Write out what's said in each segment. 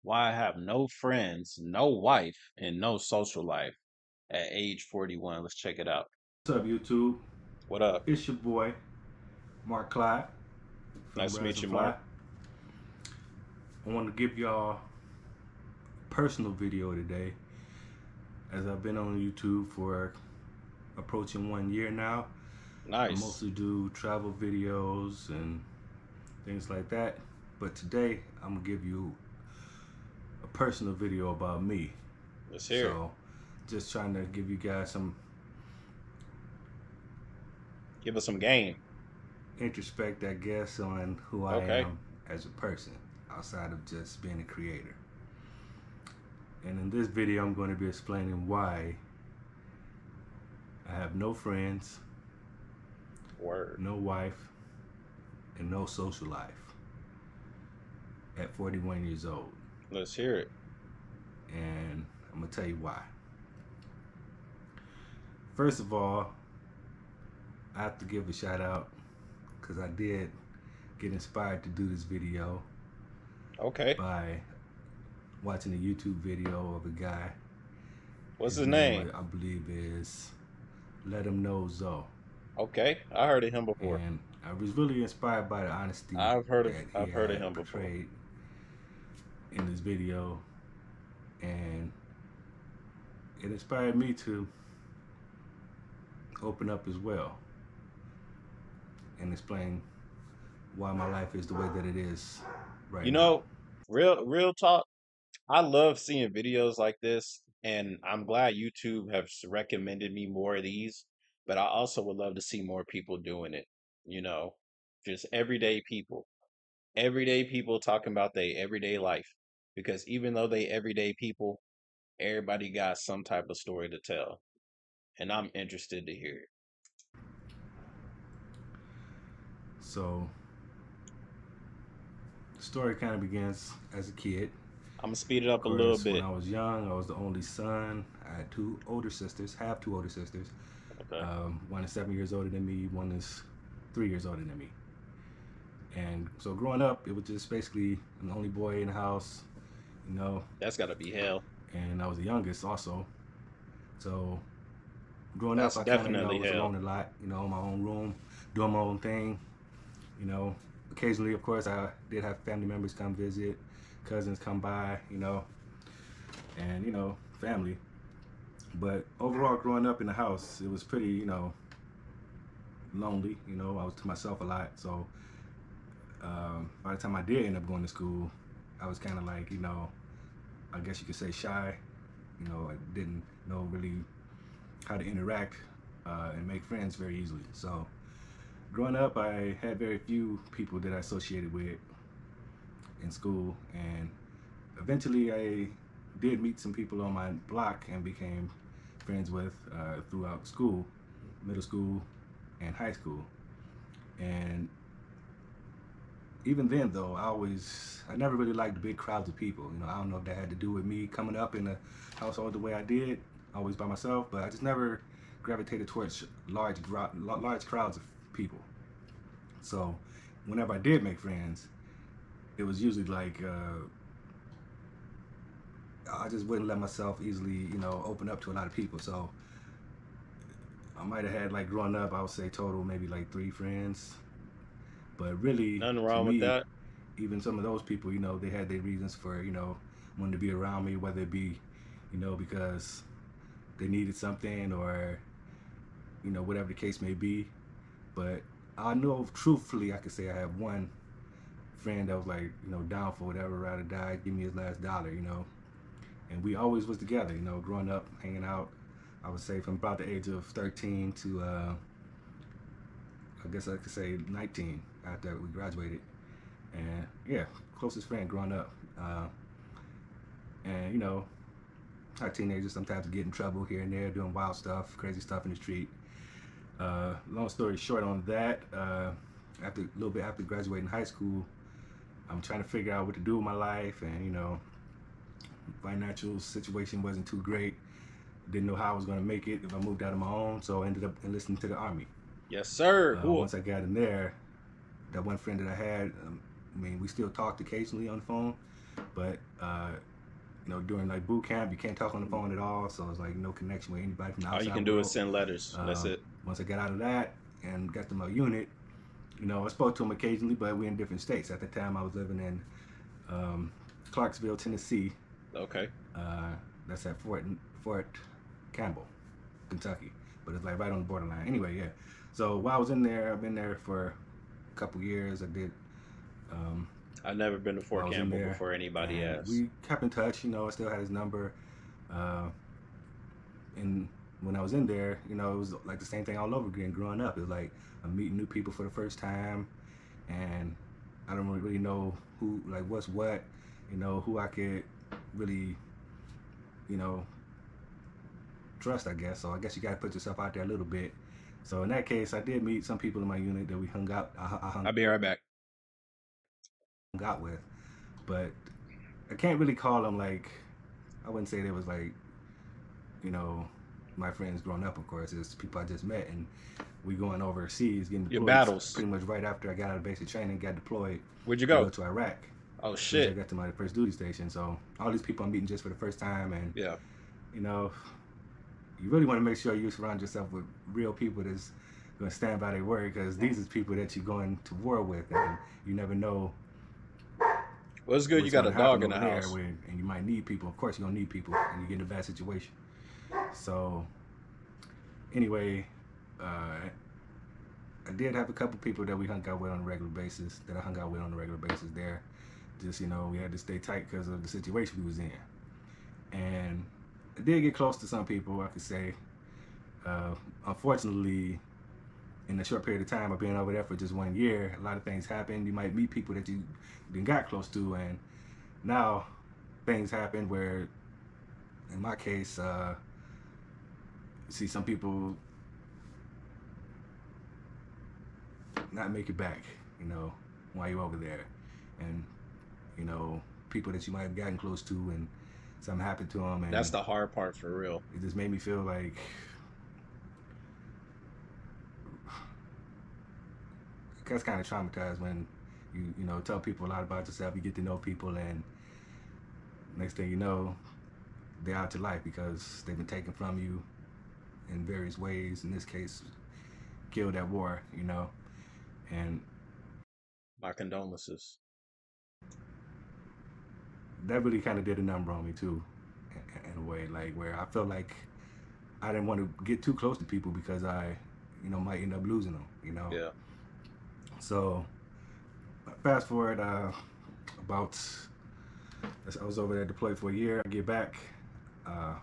Why I have no friends, no wife, and no social life at age 41. Let's check it out. What's up, YouTube? What up? It's your boy, Mark Clyde from Nice to Rise meet and you, Fly. Mark. I want to give y'all a personal video today, as I've been on YouTube for approaching 1 year now. I Nice. mostly do travel videos and things like that, but today I'm gonna give you a personal video about me. Let's hear it. So, just trying to give you guys some Give us some game. introspect, I guess, on who I Okay. am as a person outside of just being a creator. And in this video, I'm going to be explaining why I have no friends, Word. no wife, and no social life at 41 years old. Let's hear it. And I'm going to tell you why. First of all, I have to give a shout out because I did get inspired to do this video Okay. by watching a YouTube video of a guy. What's His his name, name? I believe, is Let Him Know Zoe. Okay. I heard of him before. And I was really inspired by the honesty that he I've heard of had him before. portrayed in this video, and it inspired me to open up as well and explain why my life is the way that it is right You now. know, real talk. I love seeing videos like this, and I'm glad YouTube has recommended me more of these, but I also would love to see more people doing it. You know, just everyday people talking about their everyday life. Because even though they everyday people, everybody got some type of story to tell, and I'm interested to hear it. So the story kind of begins as a kid. I'm gonna speed it Of up a little course, when bit. I was young, I was the only son. I had two older sisters, have two older sisters. Okay. One is 7 years older than me, one is 3 years older than me. And so growing up, it was just basically I'm the only boy in the house, you know, That's gotta be hell. and I was the youngest also. So growing up, That's I kind of, definitely was hell. alone a lot, in my own room, doing my own thing, you know. Occasionally, of course, I did have family members come visit, cousins come by, and, family. But overall, growing up in the house, it was pretty, lonely. I was to myself a lot. So by the time I did end up going to school, I was kind of like, I guess you could say shy. I didn't know really how to interact and make friends very easily. So growing up, I had very few people that I associated with in school, and eventually I did meet some people on my block and became friends with throughout school, middle school, and high school. And even then, though, I never really liked big crowds of people. I don't know if that had to do with me coming up in a household the way I did, always by myself, but I just never gravitated towards large crowds of people. So whenever I did make friends, it was usually like I just wouldn't let myself easily, open up to a lot of people. So I might have had, like, growing up, I would say total maybe like 3 friends. But really, Nothing to wrong with me, that. even some of those people, they had their reasons for, wanting to be around me, whether it be, because they needed something or, whatever the case may be. But I know, truthfully, I could say I have one friend that was like, down for whatever, ride or die, give me his last dollar. And we always was together, growing up, hanging out. I would say from about the age of 13 to, I guess I could say 19 after we graduated. And yeah, closest friend growing up. And our teenagers sometimes get in trouble here and there, doing wild stuff, crazy stuff in the street. Long story short on that, after a little bit after graduating high school, I'm trying to figure out what to do with my life, and financial situation wasn't too great. Didn't know how I was going to make it if I moved out on my own, so I ended up enlisting to the Army. Yes, sir. Who? Once I got in there, that one friend that I had, I mean, we still talked occasionally on the phone, but during like boot camp, you can't talk on the phone at all. So it's like no connection with anybody from the All you outside can do is world. send letters. That's Um, it. Once I got out of that and got to my unit, I spoke to him occasionally, but we're in different states. At the time, I was living in Clarksville, Tennessee. Okay. Uh, that's at Fort Campbell, Kentucky, but it's like right on the borderline. Anyway, yeah. So while I was in there, I've been there for a couple years. I did. Um, I've never been to while Fort I was in Campbell there, before anybody and has. we kept in touch. I still had his number. Uh, and when I was in there, it was like the same thing all over again. Growing up, it was like I'm meeting new people for the first time, and I don't really know who, like, what's what, who I could really, you know, trust, I guess. So I guess you got to put yourself out there a little bit. So in that case, I did meet some people in my unit that we hung out. I hung I'll be right back. out with, but I can't really call them like. I wouldn't say they was like, you know, my friends growing up. Of course, it's people I just met, and we going overseas, getting Your deployed battles. pretty much right after I got out of basic training, got deployed Where'd you to go go? to Iraq. Oh As soon as I shit. got to my first duty station, so all these people I'm meeting just for the first time, and Yeah. you know, you really want to make sure you surround yourself with real people that's going to stand by their word, because these are people that you're going to war with, and you never know Well, it's good you what's got going a to happen dog in over the there, house. and you might need people. Of course, you're gonna need people, and you get in a bad situation. So anyway, uh, I did have a couple people that we hung out with on a regular basis. That I hung out with on a regular basis there. Just we had to stay tight because of the situation we was in, and I did get close to some people. I could say, uh, unfortunately, in a short period of time of being over there for just 1 year, a lot of things happened. You might meet people that you then got close to, and now things happen where, in my case, see some people not make it back, while you're over there, and you know people that you might have gotten close to, and something happened to them, That's and the hard part for real. it just made me feel like that's kind of traumatized when you tell people a lot about yourself, you get to know people, and next thing you know, they're out your life because they've been taken from you in various ways. In this case, killed at war, and My condolences. that really kind of did a number on me too, in a way, like where I felt like I didn't want to get too close to people because I, might end up losing them, Yeah. So fast forward about, I was over there deployed for a year. I get back, uh,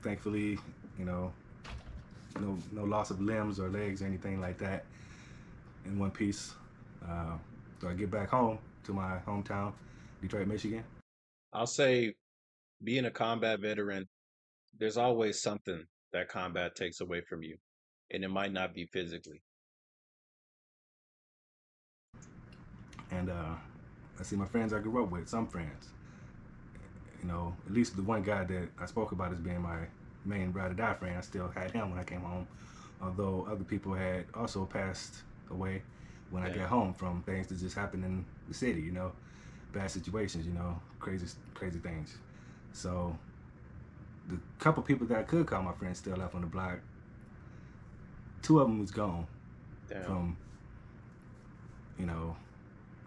thankfully, you know, no loss of limbs or legs or anything like that in one piece. Uh, so I get back home to my hometown, Detroit, Michigan. I'll say being a combat veteran, there's always something that combat takes away from you. And it might not be physically. And I see my friends I grew up with, some friends, at least the one guy that I spoke about as being my main ride or die friend, I still had him when I came home. Although other people had also passed away when I got Damn. home from things that just happened in the city, bad situations, crazy things. So the couple people that I could call my friends still left on the block. Two of them was gone Damn. from, you know,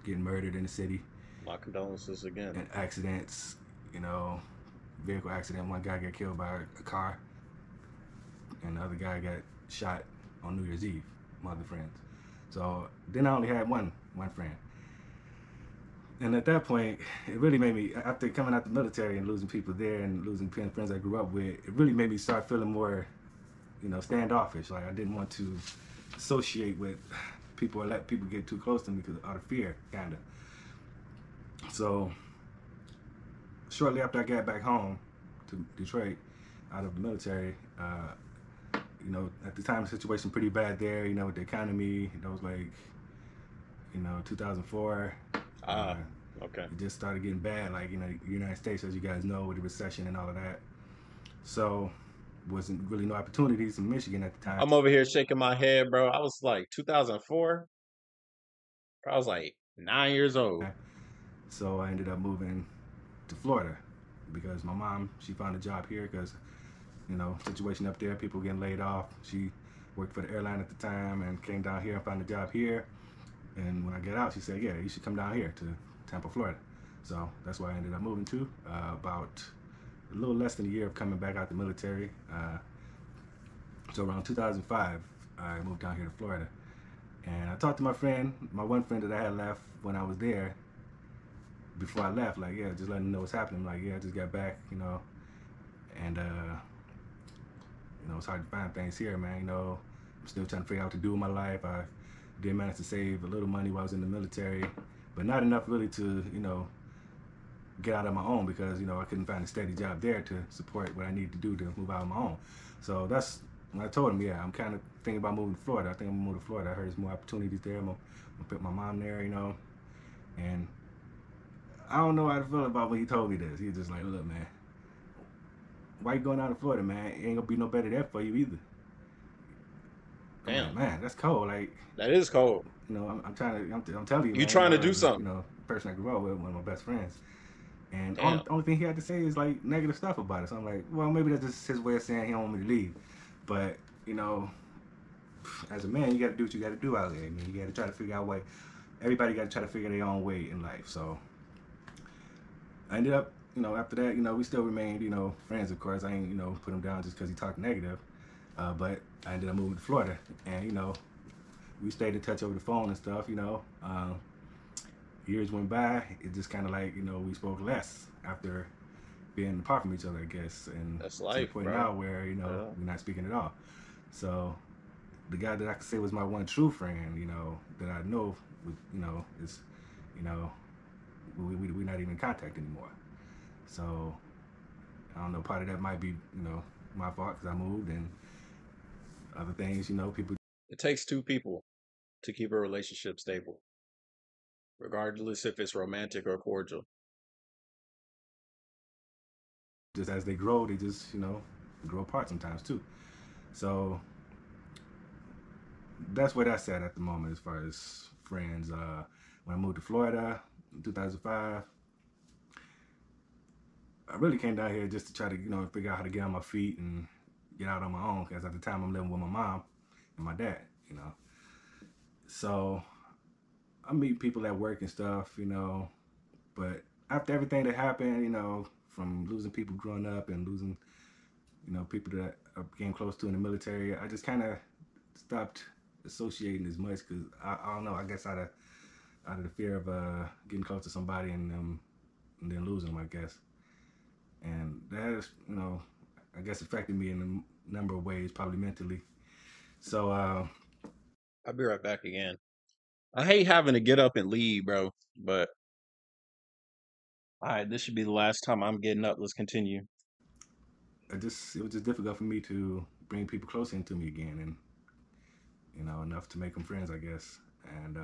getting murdered in the city My condolences again. and accidents, you know, vehicle accident. One guy got killed by a car, and the other guy got shot on New Year's Eve. My other friends. So then I only had one friend, and at that point, it really made me, after coming out the military and losing people there and losing friends I grew up with, it really made me start feeling more, standoffish. Like I didn't want to associate with people or let people get too close to me because out of fear, kind of. So shortly after I got back home to Detroit out of the military, at the time the situation pretty bad there, with the economy. That was like, 2004. Ah, okay. It just started getting bad, like, the United States, as you guys know, with the recession and all of that. So wasn't really no opportunities in Michigan at the time. I'm over here shaking my head, bro. I was like 2004. I was like 9 years old. So I ended up moving to Florida. because my mom, she found a job here because, situation up there, people getting laid off. She worked for the airline at the time and came down here and found a job here. And when I get out, she said, yeah, you should come down here to Tampa, Florida. So that's why I ended up moving to. About a little less than a year of coming back out the military. So around 2005, I moved down here to Florida. And I talked to my one friend that I had left when I was there. Before I left, like, yeah, just letting him know what's happening. Like, yeah, I just got back, and it's hard to find things here, man. I'm still trying to figure out what to do with my life. I did manage to save a little money while I was in the military, but not enough really to, get out on my own because, I couldn't find a steady job there to support what I need to do to move out on my own. So that's when I told him, yeah, I'm kind of thinking about moving to Florida. I think I'm gonna move to Florida. I heard there's more opportunities there. I'm gonna put my mom there, and I don't know how to feel about when he told me this. He was just like, look, man, why you going out to Florida, man? It ain't gonna be no better there for you either. I'm like, Damn, man, that's cold. Like, that is cold. I'm trying to, I'm telling you, You man, trying to do as a, something? person I grew up with, one of my best friends. And Damn. only thing he had to say is like negative stuff about it. So I'm like, well, maybe that's just his way of saying he don't want me to leave. But, as a man, you got to do what you got to do out there. I mean, you got to try to figure out a way. Everybody got to try to figure their own way in life. So I ended up, after that, we still remained, friends, of course. I ain't, put him down just because he talked negative. But I ended up moving to Florida. And, we stayed in touch over the phone and stuff, years went by. It just kind of like, we spoke less after being apart from each other, I guess. And That's to the life, point bro. now where, Yeah. we're not speaking at all. So the guy that I could say was my one true friend, that I know, is, you know, we're not even in contact anymore. So I don't know. Part of that might be, my fault because I moved and other things. People It takes two people to keep a relationship stable, regardless if it's romantic or cordial. just as they grow, they just grow apart sometimes too. So that's where that's at the moment as far as friends. When I moved to Florida in 2005, I really came down here just to try to figure out how to get on my feet and get out on my own. Because at the time I'm living with my mom and my dad. So I meet people at work and stuff. But after everything that happened, from losing people growing up and losing people that I became close to in the military, I just kind of stopped associating as much because I don't know. I guess out of the fear of getting close to somebody and then losing them, I guess. And that has, I guess affected me in a number of ways, probably mentally. So I'll be right back again. I hate having to get up and leave, bro. But all right, this should be the last time I'm getting up. Let's continue. it was just difficult for me to bring people closer into me again, and enough to make them friends, I guess. And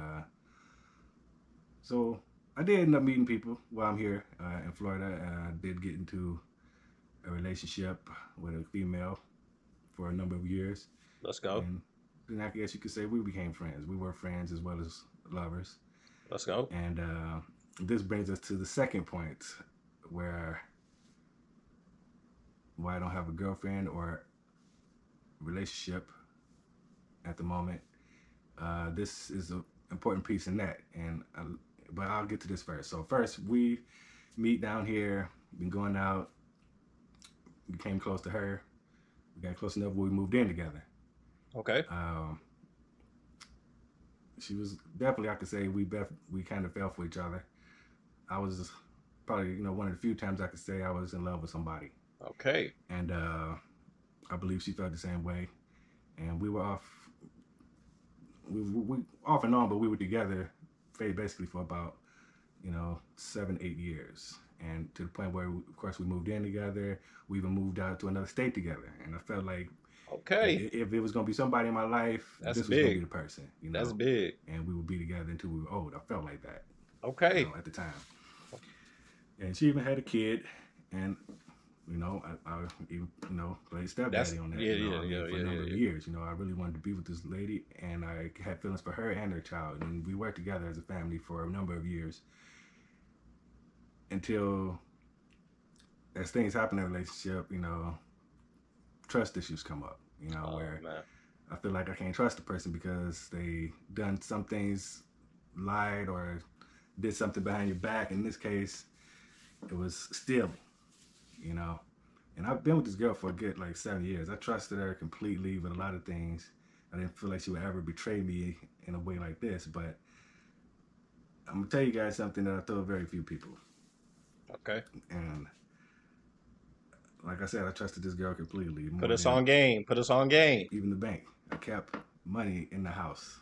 so I did end up meeting people while I'm here in Florida. I did get into a relationship with a female for a number of years, Let's go. and then I guess you could say we became friends. We were friends as well as lovers. Let's go. And this brings us to the second point, where why I don't have a girlfriend or relationship at the moment. This is an important piece in that, but I'll get to this first. So first, we meet down here. Been going out. We came close to her. We got close enough where we moved in together. Okay. Um, she was definitely, I could say, we kind of fell for each other. I was probably one of the few times I could say I was in love with somebody, Okay. and I believe she felt the same way. And we were off, we off and on, but we were together, basically for about 7, 8 years, and to the point where, of course, we moved in together. We even moved out to another state together, and I felt like Okay. if it was gonna be somebody in my life, That's this was gonna be big. the person, That's big. and we would be together until we were old. I felt like that, Okay. at the time. And she even had a kid, and I even played That's stepdaddy on that. yeah, yeah, I mean, yeah, for a yeah, number yeah, of yeah. years, I really wanted to be with this lady, and I had feelings for her and her child, and we worked together as a family for a number of years until as things happen in a relationship, trust issues come up. Oh Where man. I feel like I can't trust the person because they done some things, lied or did something behind your back. In this case, it was stealing. You know, and I've been with this girl for a good like 7 years. I trusted her completely with a lot of things. I didn't feel like she would ever betray me in a way like this. But I'm gonna tell you guys something that I told very few people. Okay. And like I said, I trusted this girl completely Put more us than on game. Put us on game. even the bank. I kept money in the house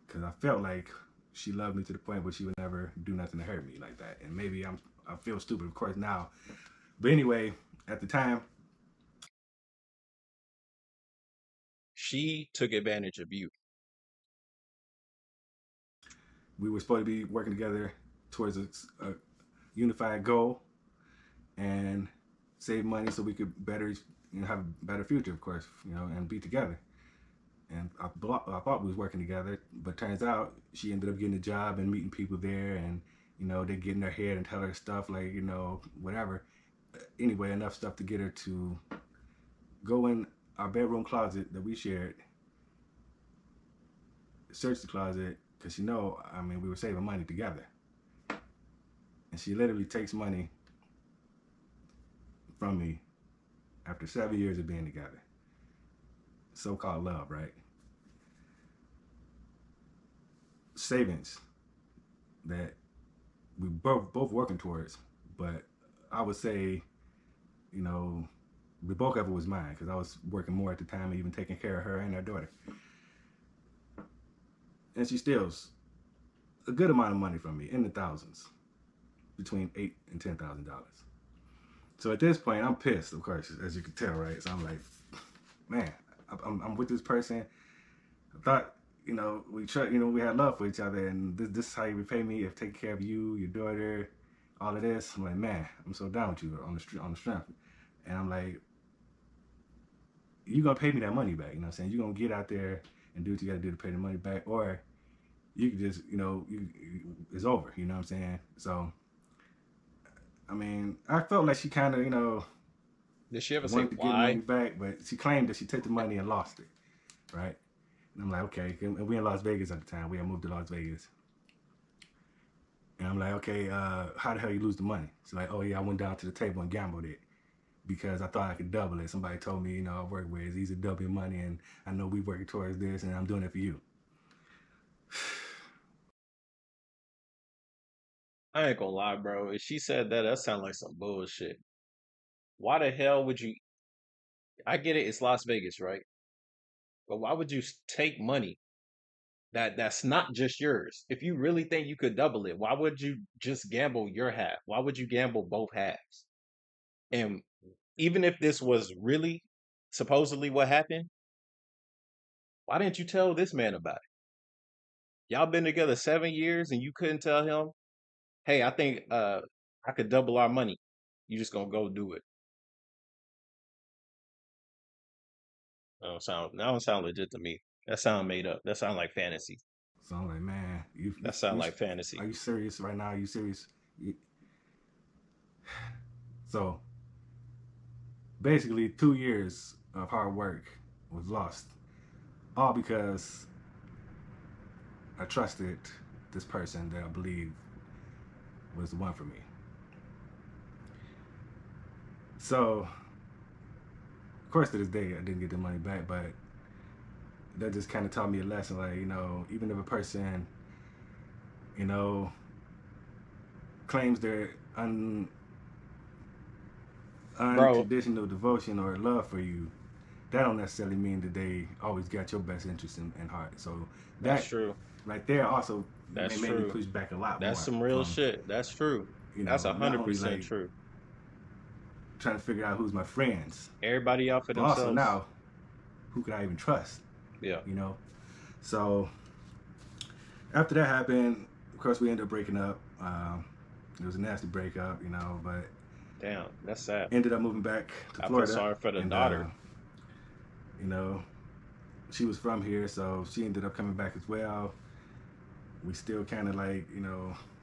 because I felt like she loved me to the point where she would never do nothing to hurt me like that. And maybe I feel stupid, of course, now. But anyway, at the time, She took advantage of you. we were supposed to be working together towards a unified goal and save money so we could better, have a better future, of course, and be together. And I thought we was working together, but turns out she ended up getting a job and meeting people there, and they get in her head and tell her stuff like whatever. Anyway, enough stuff to get her to go in our bedroom closet that we shared, search the closet because I mean, we were saving money together, and she literally takes money from me after 7 years of being together. So-called love, right? Savings that we both working towards, but I would say, you know, the bulk of it was mine because I was working more at the time, even taking care of her and her daughter. And she steals a good amount of money from me, in the thousands, between $8,000 and $10,000. So at this point, I'm pissed, of course, as you can tell, right? So I'm like, man, I'm with this person. I thought, we had love for each other, and this is how you repay me if taking care of you, your daughter, all of this. I'm like, man, I'm so down with you on the strength, and I'm like, you gonna pay me that money back? You know what I'm saying? You gonna get out there and do what you gotta do to pay the money back, or you can just, it's over. You know what I'm saying? So, I mean, I felt like she kind of, Did she ever say wanted to get money why? back, but she claimed that she took the money and lost it, right? And I'm like, okay. And we in Las Vegas at the time. We had moved to Las Vegas. And I'm like, okay, how the hell you lose the money? She's like, oh yeah, I went down to the table and gambled it because I thought I could double it. Somebody told me, I work with it's easy to double your money, and I know we working towards this, and I'm doing it for you. I ain't gonna lie, bro. If she said that, that sounds like some bullshit. Why the hell would you? I get it. It's Las Vegas, right? But why would you take money that's not just yours? If you really think you could double it, why would you just gamble your half? Why would you gamble both halves? And even if this was really supposedly what happened, why didn't you tell this man about it? Y'all been together 7 years and you couldn't tell him, hey, I think I could double our money. You just gonna go do it. That don't sound legit to me. That sound made up. That sound like fantasy. So I'm like, man, That sound like fantasy. are you serious right now? Are you serious? You, so basically, 2 years of hard work was lost, all because I trusted this person that I believe was the one for me. So, of course, to this day, I didn't get the money back, but that just kind of taught me a lesson. Like, even if a person, you know, claims their Bro, unconditional devotion or love for you, that don't necessarily mean that they always got your best interest in heart. So that's that true. right there also That's made me true. push back a lot That's more some real from, shit. That's true. That's a not hundred only percent like true. trying to figure out who's my friends, Everybody out for but also themselves. now who could I even trust, Yeah. you know? So after that happened, of course, we ended up breaking up. It was a nasty breakup, but Damn, that's sad. ended up moving back to I feel Florida. sorry for the And, daughter. you know, she was from here, so she ended up coming back as well. We still kind of like,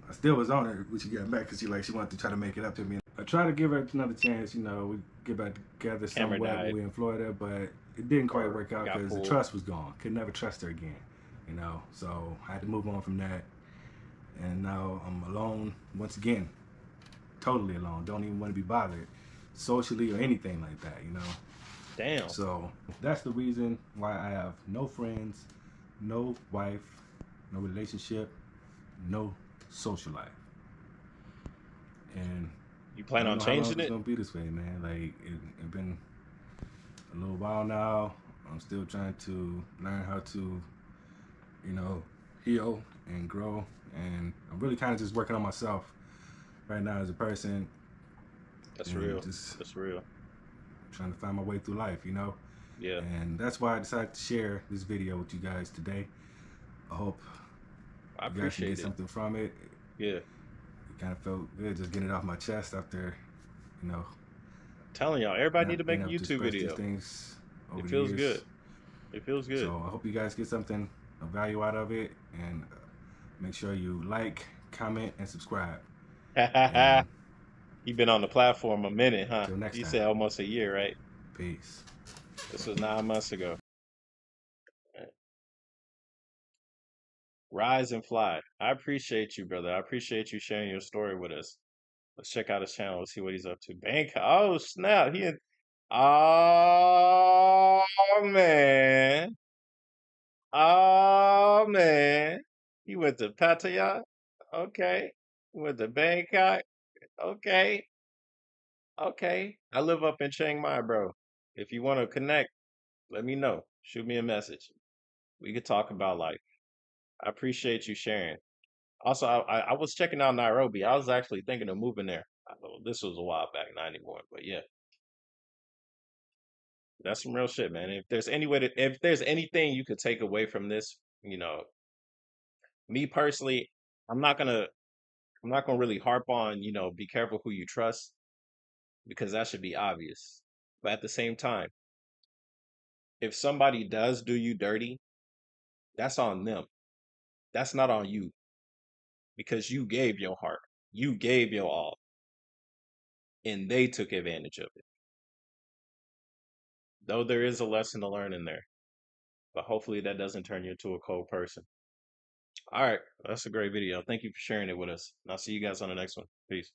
I still was on her when she got back because she wanted to try to make it up to me. I tried to give her another chance. You know, we get back together Camera somewhat when died we were in Florida, but it didn't quite or work out got because the pulled. trust was gone. Could never trust her again. You know, so I had to move on from that, and now I'm alone once again, totally alone. Don't even want to be bothered socially or anything like that. You know, Damn. so that's the reason why I have no friends, no wife, no relationship, no social life, and You I plan don't on know how long changing it's it? gonna be this way, man. Like it been a little while now. I'm still trying to learn how to, you know, heal and grow, and I'm really kind of just working on myself right now as a person, That's and real. just That's real. trying to find my way through life, you know. Yeah. And that's why I decided to share this video with you guys today. I hope I you guys can get appreciate it. something from it. Yeah. It kind of felt good just getting it off my chest after, you know, Telling y'all, everybody need to not being make a able to YouTube express these video. things It over the feels years. good. It feels good. So I hope you guys get something of value out of it, and make sure you like, comment, and subscribe. And He been on the platform a minute, huh? until next You time, said almost a year, right? peace. This was 9 months ago. Rise and fly. I appreciate you, brother. I appreciate you sharing your story with us. Let's check out his channel. Let's see what he's up to. Bank. Oh snap! Oh man. Oh man. He went to Pattaya. Okay. Went to Bangkok. Okay. Okay. I live up in Chiang Mai, bro. If you want to connect, let me know. Shoot me a message. We could talk about life. I appreciate you sharing. Also, I was checking out Nairobi. I was actually thinking of moving there. This was a while back, not anymore. But yeah, that's some real shit, man. If there's anything you could take away from this, me personally, I'm not gonna, I'm not gonna really harp on, be careful who you trust because that should be obvious. But at the same time, if somebody does do you dirty, that's on them. That's not on you because you gave your heart, you gave your all, and they took advantage of it. Though there is a lesson to learn in there. But hopefully that doesn't turn you into a cold person. All right. That's a great video. Thank you for sharing it with us. And I'll see you guys on the next one. Peace.